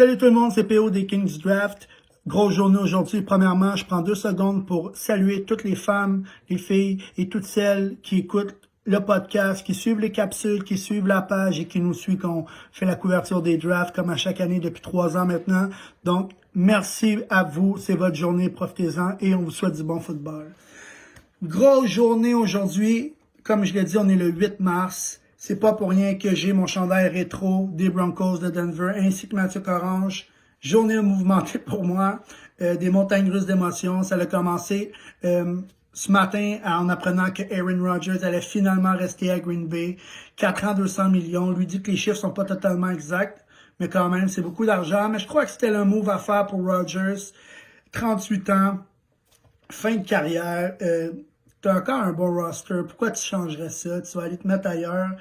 Salut tout le monde, c'est PO des Kings Draft. Grosse journée aujourd'hui. Premièrement, je prends 2 secondes pour saluer toutes les femmes, les filles et toutes celles qui écoutent le podcast, qui suivent les capsules, qui suivent la page et qui nous suivent quand on fait la couverture des drafts comme à chaque année depuis 3 ans maintenant. Donc, merci à vous. C'est votre journée. Profitez-en et on vous souhaite du bon football. Grosse journée aujourd'hui. Comme je l'ai dit, on est le 8 mars. C'est pas pour rien que j'ai mon chandail rétro des Broncos de Denver ainsi que Mathieu Orange. Journée mouvementée pour moi, des montagnes russes d'émotions. Ça a commencé ce matin en apprenant que Aaron Rodgers allait finalement rester à Green Bay. 4 ans, 200 millions. Lui dit que les chiffres sont pas totalement exacts, mais quand même, c'est beaucoup d'argent. Mais je crois que c'était le move à faire pour Rodgers. 38 ans, fin de carrière. Tu as encore un bon roster. Pourquoi tu changerais ça? Tu vas aller te mettre ailleurs,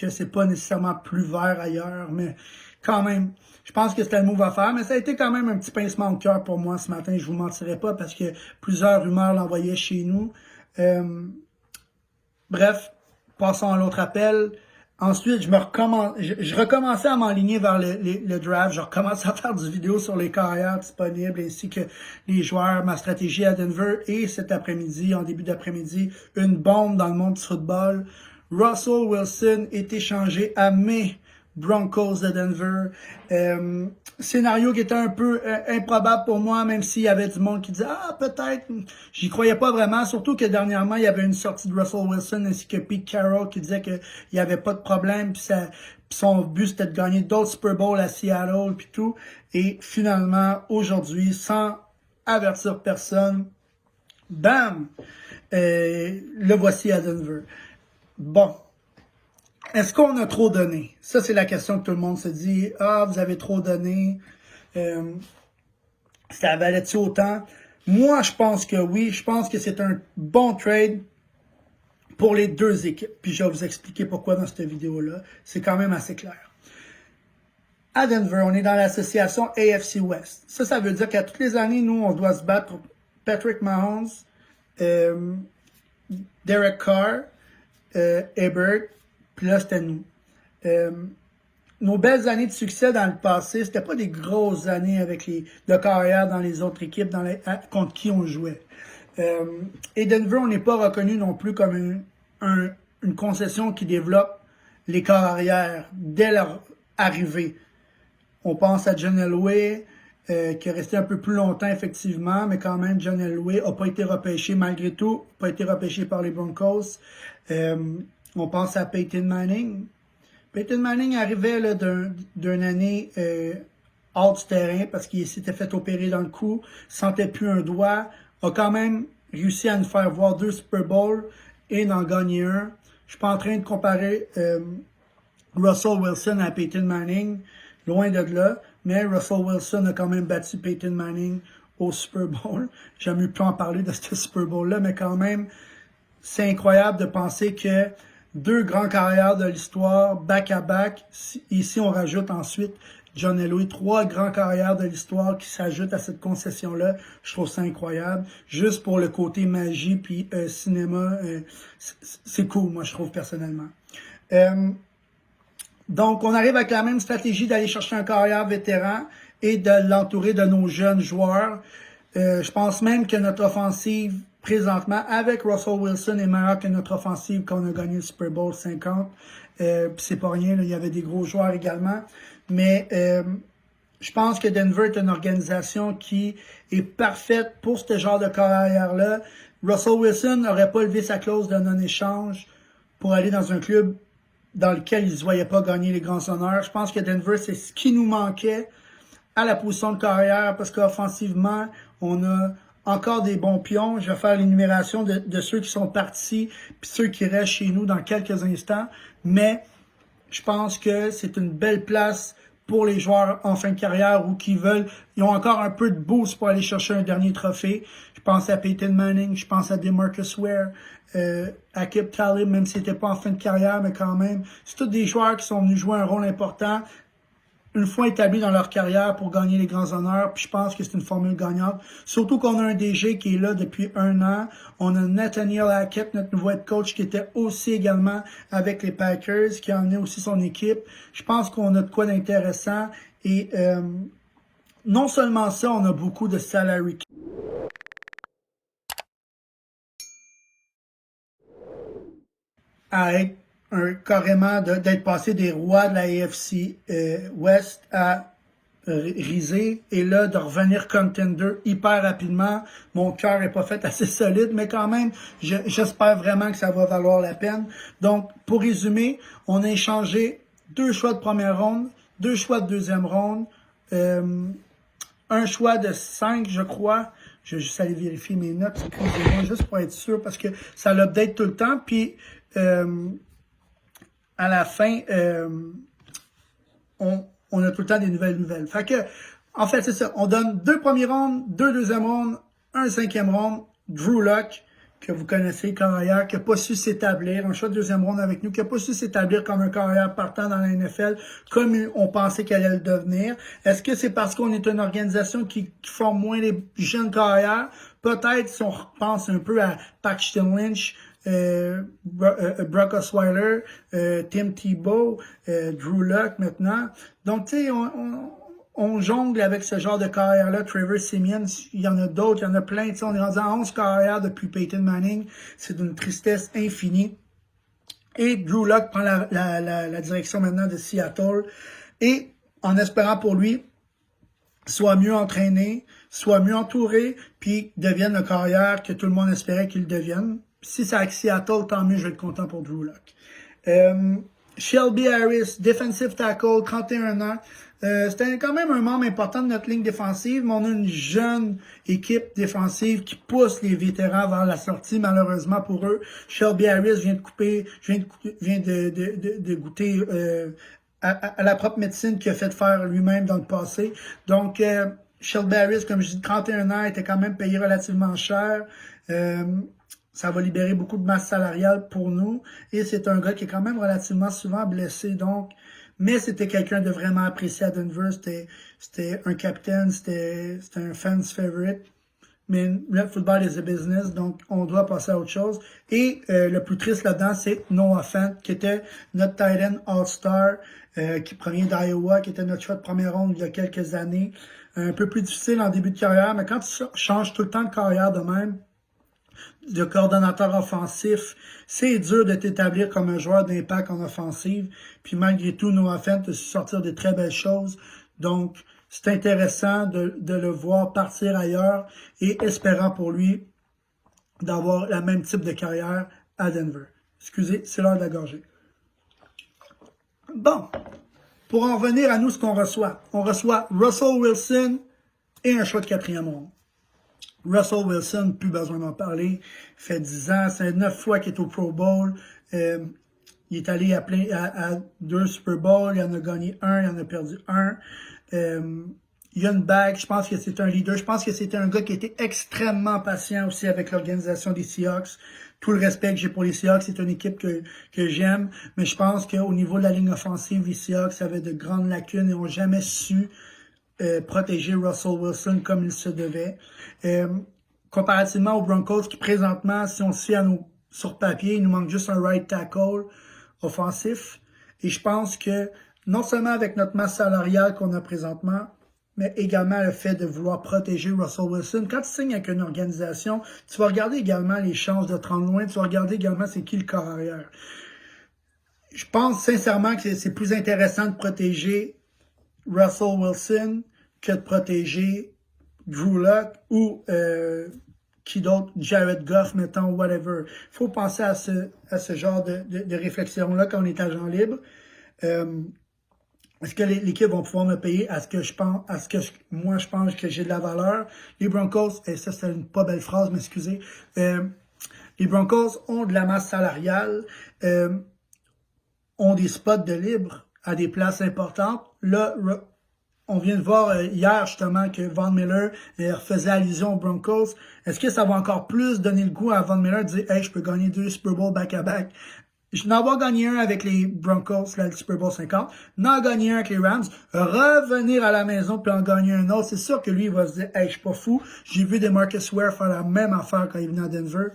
que c'est pas nécessairement plus vert ailleurs, mais quand même, je pense que c'était le move à faire, mais ça a été quand même un petit pincement au cœur pour moi ce matin, je vous mentirai pas, parce que plusieurs rumeurs l'envoyaient chez nous. Bref, passons à l'autre appel. Ensuite, je recommençais à m'enligner vers le draft. Je recommençais à faire du vidéo sur les carrières disponibles ainsi que les joueurs, ma stratégie à Denver. Et cet après-midi, en début d'après-midi, une bombe dans le monde du football. Russell Wilson est échangé à mes Broncos de Denver. Scénario qui était un peu improbable pour moi, même s'il y avait du monde qui disait « Ah, peut-être ». J'y croyais pas vraiment, surtout que dernièrement, il y avait une sortie de Russell Wilson ainsi que Pete Carroll qui disait qu'il n'y avait pas de problème, puis son but c'était de gagner d'autres Super Bowls à Seattle, puis tout. Et finalement, aujourd'hui, sans avertir personne, bam! Le voici à Denver. Bon. Est-ce qu'on a trop donné? Ça, c'est la question que tout le monde se dit. Ah, vous avez trop donné. Ça valait-tu autant? Moi, je pense que oui. Je pense que c'est un bon trade pour les deux équipes. Puis je vais vous expliquer pourquoi dans cette vidéo-là. C'est quand même assez clair. À Denver, on est dans l'association AFC West. Ça veut dire qu'à toutes les années, nous, on doit se battre pour Patrick Mahomes, Derek Carr, Herbert. Puis là, c'était nous. Nos belles années de succès dans le passé, c'était pas des grosses années avec de carrière dans les autres équipes contre qui on jouait. Et Denver, on n'est pas reconnu non plus comme une concession qui développe les corps arrière dès leur arrivée. On pense à John Elway, qui est resté un peu plus longtemps effectivement, mais quand même, John Elway n'a pas été repêché malgré tout, pas été repêché par les Broncos. On pense à Peyton Manning. Peyton Manning arrivait là, d'une année hors du terrain parce qu'il s'était fait opérer dans le cou, sentait plus un doigt, a quand même réussi à nous faire voir 2 Super Bowls et d'en gagner un. Je suis pas en train de comparer Russell Wilson à Peyton Manning, loin de là, mais Russell Wilson a quand même battu Peyton Manning au Super Bowl. J'aime mieux plus en parler de ce Super Bowl-là, mais quand même, c'est incroyable de penser que 2 grands carrières de l'histoire, back-à-back. Ici, on rajoute ensuite John Elway. 3 grands carrières de l'histoire qui s'ajoutent à cette concession-là. Je trouve ça incroyable. Juste pour le côté magie puis cinéma, c'est cool, moi, je trouve, personnellement. Donc, on arrive avec la même stratégie d'aller chercher un carrière vétéran et de l'entourer de nos jeunes joueurs. Je pense même que notre offensive présentement, avec Russell Wilson, est meilleure que notre offensive quand on a gagné le Super Bowl 50. C'est pas rien, là, il y avait des gros joueurs également. Mais je pense que Denver est une organisation qui est parfaite pour ce genre de carrière-là. Russell Wilson n'aurait pas levé sa clause de non-échange pour aller dans un club dans lequel il ne se voyait pas gagner les grands honneurs. Je pense que Denver, c'est ce qui nous manquait à la position de carrière parce qu'offensivement, on a encore des bons pions. Je vais faire l'énumération de ceux qui sont partis puis ceux qui restent chez nous dans quelques instants. Mais je pense que c'est une belle place pour les joueurs en fin de carrière ou qui ils ont encore un peu de boost pour aller chercher un dernier trophée. Je pense à Peyton Manning, je pense à DeMarcus Ware, à Kip Talib, même s'il n'était pas en fin de carrière, mais quand même. C'est tous des joueurs qui sont venus jouer un rôle important une fois établis dans leur carrière pour gagner les grands honneurs, puis je pense que c'est une formule gagnante. Surtout qu'on a un DG qui est là depuis 1 an. On a Nathaniel Hackett, notre nouveau head coach, qui était aussi également avec les Packers, qui a emmené aussi son équipe. Je pense qu'on a de quoi d'intéressant et non seulement ça, on a beaucoup de salary cap. À être carrément d'être passé des rois de la AFC West à risé et là de revenir contender hyper rapidement. Mon cœur est pas fait assez solide, mais quand même, j'espère vraiment que ça va valoir la peine. Donc, pour résumer, on a échangé 2 choix de première ronde, 2 choix de deuxième ronde, un choix de 5, je crois. Je vais juste aller vérifier mes notes, excusez-moi, juste pour être sûr, parce que ça l'update tout le temps. Puis, à la fin, on a tout le temps des nouvelles. Fait que, en fait, c'est ça. On donne 2 premiers rounds, 2 deuxième rounds, 1 cinquième round. Drew Lock, que vous connaissez, carrière, qui n'a pas su s'établir, un choix de deuxième round avec nous, qui n'a pas su s'établir comme un carrière partant dans la NFL, comme on pensait qu'elle allait le devenir. Est-ce que c'est parce qu'on est une organisation qui forme moins les jeunes carrières? Peut-être si on repense un peu à Paxton Lynch, Brock Osweiler, Tim Tebow, Drew Lock maintenant. Donc, tu sais, on jongle avec ce genre de carrière-là. Trevor Siemian, il y en a d'autres, il y en a plein. On est rendu à 11 carrières depuis Peyton Manning. C'est d'une tristesse infinie. Et Drew Lock prend la direction maintenant de Seattle. Et en espérant pour lui, soit mieux entraîné, soit mieux entouré, puis devienne le carrière que tout le monde espérait qu'il devienne. Si c'est avec Seattle, tant mieux, je vais être content pour Drew Lock. Shelby Harris, defensive tackle, 31 ans. C'était quand même un membre important de notre ligne défensive, mais on a une jeune équipe défensive qui pousse les vétérans vers la sortie, malheureusement pour eux. Shelby Harris vient de goûter à la propre médecine qu'il a fait faire lui-même dans le passé. Donc, Shelby Harris, comme je dis, 31 ans, était quand même payé relativement cher. Ça va libérer beaucoup de masse salariale pour nous. Et c'est un gars qui est quand même relativement souvent blessé. Donc, mais c'était quelqu'un de vraiment apprécié à Denver. C'était un capitaine, c'était un fan's favorite. Mais le football is a business, donc on doit passer à autre chose. Et le plus triste là-dedans, c'est Noah Fant, qui était notre tight end All-Star, qui provient d'Iowa, qui était notre choix de première ronde il y a quelques années. Un peu plus difficile en début de carrière, mais quand tu changes tout le temps de carrière de même, de coordonnateur offensif, c'est dur de t'établir comme un joueur d'impact en offensive. Puis malgré tout, Noah Fant a su sortir de très belles choses. Donc, c'est intéressant de le voir partir ailleurs et espérant pour lui d'avoir le même type de carrière à Denver. Excusez, c'est l'heure de la gorgée. Bon, pour en revenir à nous, ce qu'on reçoit. On reçoit Russell Wilson et un choix de 4e ronde. Russell Wilson, plus besoin d'en parler, fait 10 ans, c'est 9 fois qu'il est au Pro Bowl. Il est allé à 2 Super Bowls, il en a gagné 1, il en a perdu 1. Il y a une bague, je pense que c'est un leader. Je pense que c'était un gars qui était extrêmement patient aussi avec l'organisation des Seahawks. Tout le respect que j'ai pour les Seahawks, c'est une équipe que j'aime, mais je pense qu'au niveau de la ligne offensive, les Seahawks avaient de grandes lacunes et n'ont jamais su protéger Russell Wilson comme il se devait. Comparativement aux Broncos qui présentement, si on se fie sur papier, il nous manque juste un right tackle offensif. Et je pense que non seulement avec notre masse salariale qu'on a présentement, mais également le fait de vouloir protéger Russell Wilson. Quand tu signes avec une organisation, tu vas regarder également les chances de te rendre loin, tu vas regarder également c'est qui le corps arrière. Je pense sincèrement que c'est plus intéressant de protéger Russell Wilson que de protéger Drew Lock ou qui d'autre, Jared Goff, mettons, whatever. Il faut penser à ce genre de réflexion-là quand on est agent libre. Est-ce que l'équipe va pouvoir me payer à ce que je pense, moi je pense que j'ai de la valeur? Les Broncos, et ça c'est une pas belle phrase, mais excusez, les Broncos ont de la masse salariale, ont des spots de libre à des places importantes. Là, on vient de voir hier justement que Von Miller faisait allusion aux Broncos. Est-ce que ça va encore plus donner le goût à Von Miller de dire « Hey, je peux gagner 2 Super Bowl back-à-back ». Je n'en vais gagner un avec les Broncos, là, le Super Bowl 50. N'en gagner un avec les Rams. Revenir à la maison puis en gagner un autre. C'est sûr que lui, il va se dire, hey, je suis pas fou. J'ai vu DeMarcus Ware faire la même affaire quand il venait à Denver.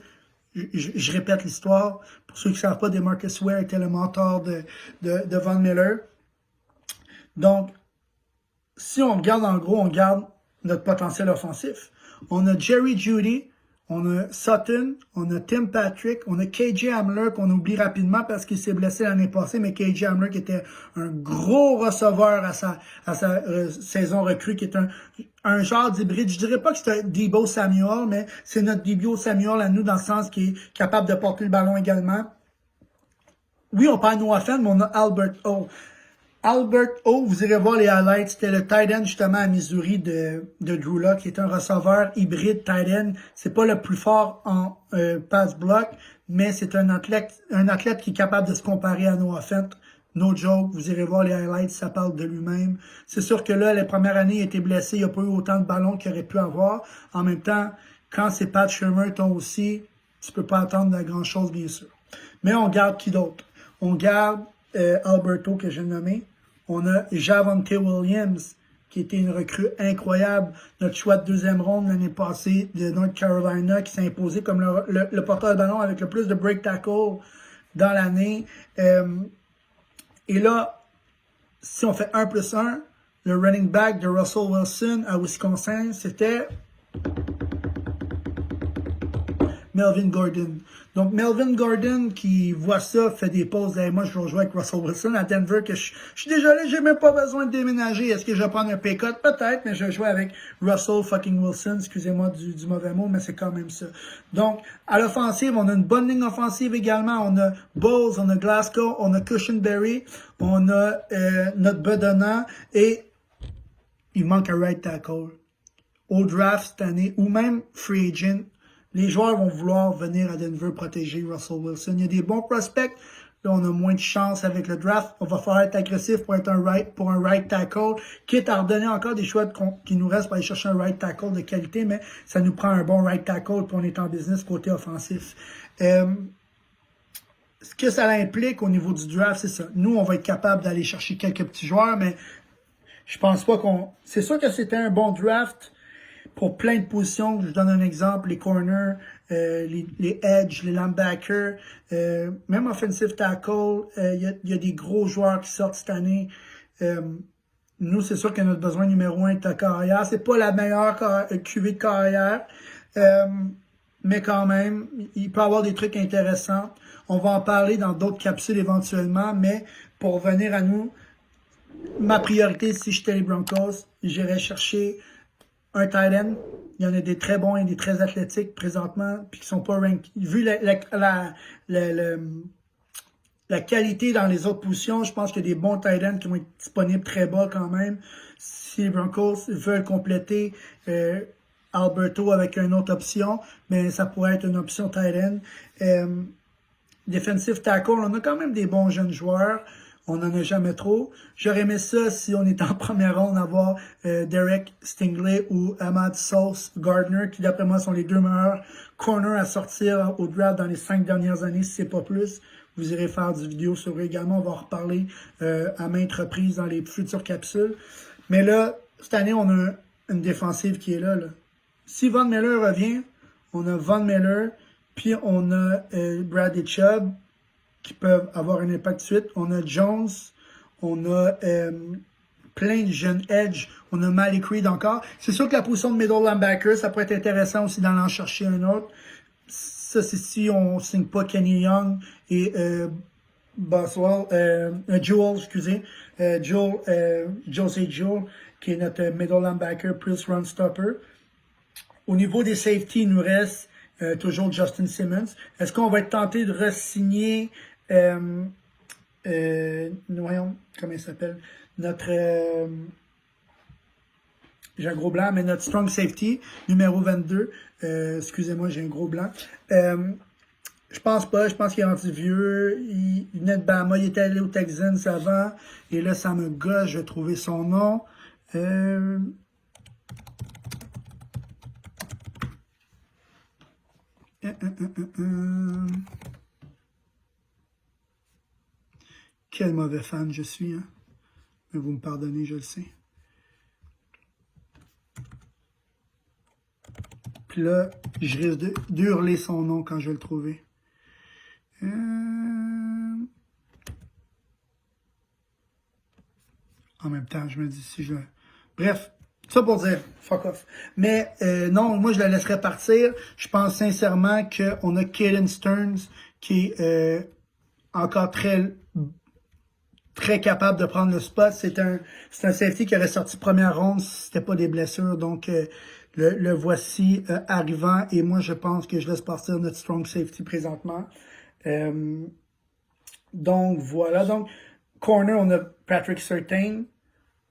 Je répète l'histoire. Pour ceux qui ne savent pas, DeMarcus Ware était le mentor de Von Miller. Donc, si on regarde en gros, on regarde notre potentiel offensif. On a Jerry Jeudy, on a Sutton, on a Tim Patrick, on a KJ Hamler qu'on oublie rapidement parce qu'il s'est blessé l'année passée, mais KJ Hamler qui était un gros receveur à sa saison recrue, qui est un genre d'hybride. Je dirais pas que c'est un Deebo Samuel, mais c'est notre Deebo Samuel à nous dans le sens qu'il est capable de porter le ballon également. Oui, on parle Noah Fent, mais on a Albert O. Albert O, vous irez voir les highlights, c'était le tight end justement à Missouri de Drew Lock, qui est un receveur hybride tight end. C'est pas le plus fort en pass block, mais c'est un athlète qui est capable de se comparer à Noah Fent. No joke, vous irez voir les highlights, ça parle de lui-même. C'est sûr que là, les premières années, il a été blessé, il n'a pas eu autant de ballons qu'il aurait pu avoir. En même temps, quand c'est Pat Shurmur, toi aussi, tu peux pas attendre de grand chose, bien sûr. Mais on garde qui d'autre? On garde Alberto, que j'ai nommé. On a Javonte Williams, qui était une recrue incroyable, notre choix de deuxième ronde l'année passée de North Carolina, qui s'est imposé comme le porteur de ballon avec le plus de break tackle dans l'année. Et là, si on fait 1+1, le running back de Russell Wilson à Wisconsin, c'était Melvin Gordon. Donc, Melvin Gordon qui voit ça, fait des pauses. Moi, je vais jouer avec Russell Wilson à Denver, que je suis désolé, j'ai même pas besoin de déménager. Est-ce que je vais prendre un pay cut? Peut-être, mais je vais jouer avec Russell fucking Wilson. Excusez-moi du mauvais mot, mais c'est quand même ça. Donc, à l'offensive, on a une bonne ligne offensive également. On a Bowles, on a Glasgow, on a Cushenberry, on a notre Bedonnant et il manque un right tackle. Au draft cette année, ou même free agent, les joueurs vont vouloir venir à Denver protéger Russell Wilson. Il y a des bons prospects. Là, on a moins de chance avec le draft. On va falloir être agressif pour être un right tackle, quitte à redonner encore des choix qui nous restent pour aller chercher un right tackle de qualité, mais ça nous prend un bon right tackle pour on est en business côté offensif. Ce que ça implique au niveau du draft, c'est ça. Nous, on va être capable d'aller chercher quelques petits joueurs, mais je pense pas qu'on... C'est sûr que c'était un bon draft pour plein de positions. Je donne un exemple, les corners, les edge, les linebackers, même offensive tackle, il y a des gros joueurs qui sortent cette année. Nous, c'est sûr que notre besoin numéro 1 est la carrière. C'est pas la meilleure QV de carrière, mais quand même, il peut y avoir des trucs intéressants. On va en parler dans d'autres capsules éventuellement, mais pour revenir à nous, ma priorité, si j'étais les Broncos, j'irais chercher un tight end. Il y en a des très bons et des très athlétiques présentement, puis qui sont pas rankés. Vu la qualité dans les autres positions, je pense qu'il y a des bons tight ends qui vont être disponibles très bas quand même. Si les Broncos veulent compléter Alberto avec une autre option, mais ça pourrait être une option tight end. Defensive tackle, on a quand même des bons jeunes joueurs. On n'en a jamais trop. J'aurais aimé ça si on était en première ronde avoir Derek Stingley ou Ahmad Sauce Gardner, qui d'après moi sont les deux meilleurs corners à sortir au draft dans les 5 dernières années, si c'est pas plus. Vous irez faire des vidéos sur eux également. On va en reparler à maintes reprises dans les futures capsules. Mais là, cette année, on a une défensive qui est là. Si Von Miller revient, on a Von Miller, puis on a Bradley Chubb, qui peuvent avoir un impact de suite. On a Jones, on a plein de jeunes edge, on a Malik Reed encore. C'est sûr que la position de middle linebacker, ça pourrait être intéressant aussi d'en chercher un autre. Ça, c'est si on ne signe pas Kenny Young et Joel, excusez, José Joel, qui est notre middle linebacker plus run stopper. Au niveau des safety, il nous reste toujours Justin Simmons. Est-ce qu'on va être tenté de re-signer voyons, comment il s'appelle? Notre j'ai un gros blanc, mais notre strong safety, numéro 22. Excusez-moi, j'ai un gros blanc. Je pense pas, je pense qu'il est rendu vieux. Il venait de Bama, il était allé aux Texans avant. Et là, ça me gosse, je vais trouver son nom. Quel mauvais fan je suis, hein? Mais vous me pardonnez, je le sais. Puis là, je risque d'hurler son nom quand je vais le trouver. En même temps, je me dis, si je Bref, ça pour dire, fuck off. Mais non, moi je la laisserais partir. Je pense sincèrement qu'on a Caden Stearns qui est encore très capable de prendre le spot. C'est un safety qui aurait sorti première ronde si c'était pas des blessures. Donc le voici arrivant et moi je pense que je laisse partir notre strong safety présentement. Donc voilà. Donc corner, on a Patrick Surtain.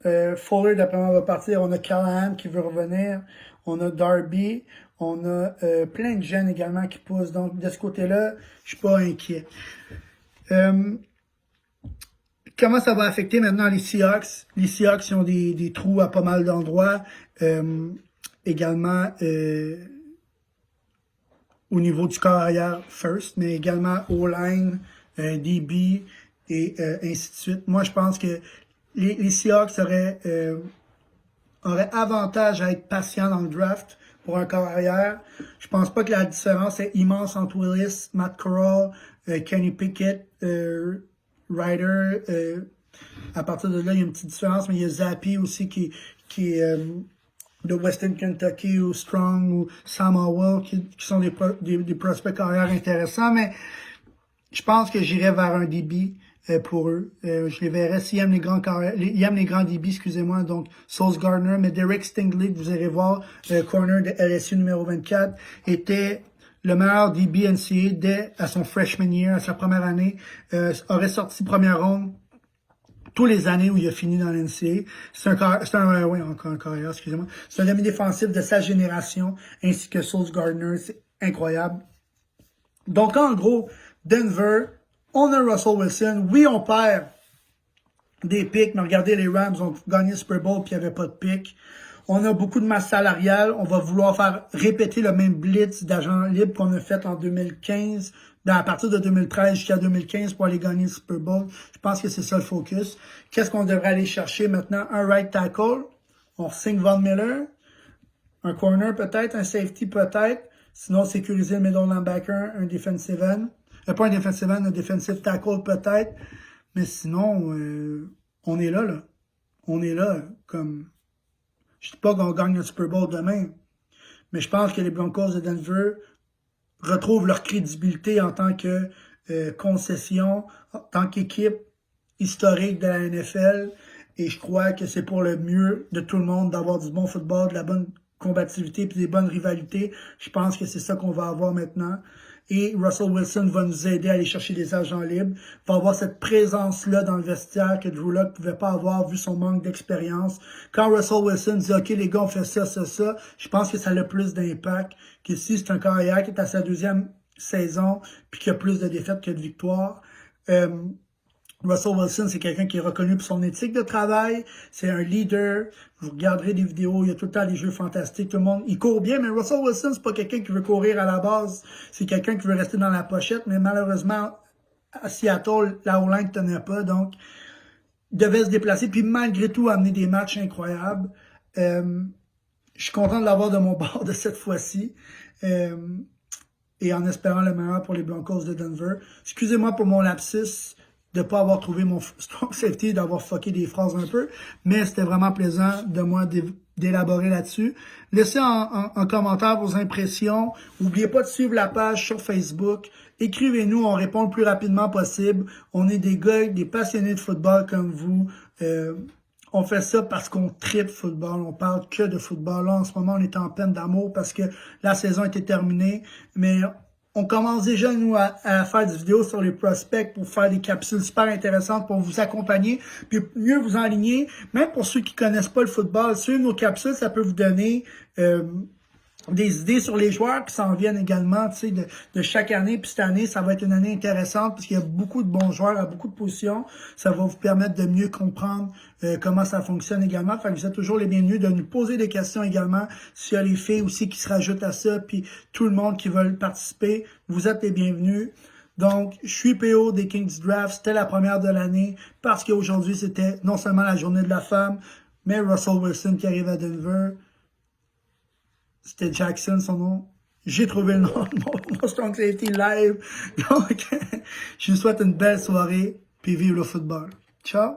Fuller, d'après moi, va partir. On a Callahan qui veut revenir. On a Darby. On a plein de jeunes également qui poussent. Donc, de ce côté-là, je suis pas inquiet. Comment ça va affecter maintenant les Seahawks? Les Seahawks, ils ont des trous à pas mal d'endroits. Également, au niveau du corps arrière, first, mais également O-line, DB, et ainsi de suite. Moi, je pense que les Seahawks auraient avantage à être patients dans le draft pour un corps arrière. Je pense pas que la différence est immense entre Willis, Matt Corral, Kenny Pickett, Ryder. À partir de là, il y a une petite différence, mais il y a Zappi aussi qui est de Western Kentucky ou Strong ou Sam Howell qui sont des prospects carrières intéressants, mais je pense que j'irais vers un DB pour eux. Je les verrais s'ils aiment les grands DB, excusez-moi, donc Sauce Gardner, mais Derek Stingley, que vous irez voir, corner de LSU numéro 24, était le meilleur DB NCAA dès à son freshman year, à sa première année, aurait sorti première ronde tous les années où il a fini dans l'NCAA. C'est un carrière, excusez-moi. C'est un demi-défensif de sa génération, ainsi que Sauce Gardner. C'est incroyable. Donc, en gros, Denver, on a Russell Wilson. Oui, on perd des picks, mais regardez, les Rams ont gagné le Super Bowl puis il n'y avait pas de pick. On a beaucoup de masse salariale. On va vouloir faire répéter le même blitz d'agents libres qu'on a fait en 2015, à partir de 2013 jusqu'à 2015 pour aller gagner le Super Bowl. Je pense que c'est ça le focus. Qu'est-ce qu'on devrait aller chercher maintenant? Un right tackle. On signe Von Miller. Un corner peut-être, un safety peut-être. Sinon, sécuriser le middle linebacker, un defensive end. Pas un defensive end, un defensive tackle peut-être. Mais sinon, on est là. On est là, comme... Je ne dis pas qu'on gagne le Super Bowl demain, mais je pense que les Broncos de Denver retrouvent leur crédibilité en tant que concession, en tant qu'équipe historique de la NFL. Et je crois que c'est pour le mieux de tout le monde d'avoir du bon football, de la bonne combativité et des bonnes rivalités. Je pense que c'est ça qu'on va avoir maintenant. Et Russell Wilson va nous aider à aller chercher des agents libres. Va avoir cette présence-là dans le vestiaire que Drew Lock ne pouvait pas avoir vu son manque d'expérience. Quand Russell Wilson dit « OK, les gars, on fait ça, je pense que ça a le plus d'impact que si c'est un carrière qui est à sa deuxième saison puis qui a plus de défaites que de victoires. Russell Wilson, c'est quelqu'un qui est reconnu pour son éthique de travail. C'est un leader. Vous regarderez des vidéos, il y a tout le temps des jeux fantastiques. Tout le monde, il court bien, mais Russell Wilson, c'est pas quelqu'un qui veut courir à la base. C'est quelqu'un qui veut rester dans la pochette. Mais malheureusement, à Seattle, la O-line ne tenait pas. Donc, il devait se déplacer. Puis malgré tout, amener des matchs incroyables. Je suis content de l'avoir de mon bord de cette fois-ci. Et en espérant le meilleur pour les Broncos de Denver. Excusez-moi pour mon lapsus de pas avoir trouvé mon strong safety, d'avoir fucké des phrases un peu, mais c'était vraiment plaisant de moi d'élaborer là-dessus. Laissez en commentaire vos impressions. N'oubliez pas de suivre la page sur Facebook. Écrivez-nous, on répond le plus rapidement possible. On est des gars, des passionnés de football comme vous. On fait ça parce qu'on tripe football. On parle que de football. Là, en ce moment, on est en peine d'amour parce que la saison était terminée, mais on commence déjà, nous, à faire des vidéos sur les prospects pour faire des capsules super intéressantes pour vous accompagner, puis mieux vous enligner. Même pour ceux qui connaissent pas le football, suivre nos capsules, ça peut vous donner des idées sur les joueurs qui s'en viennent également, tu sais, de chaque année. Puis cette année, ça va être une année intéressante parce qu'il y a beaucoup de bons joueurs à beaucoup de positions. Ça va vous permettre de mieux comprendre comment ça fonctionne également. Fait que vous êtes toujours les bienvenus de nous poser des questions également. S'il y a les filles aussi qui se rajoutent à ça, puis tout le monde qui veut participer, vous êtes les bienvenus. Donc, je suis PO des Kings Draft. C'était la première de l'année parce qu'aujourd'hui, c'était non seulement la journée de la femme, mais Russell Wilson qui arrive à Denver. C'était Jackson, son nom. J'ai trouvé le nom de mon strong safety live. Donc, je vous souhaite une belle soirée, puis vive le football. Ciao!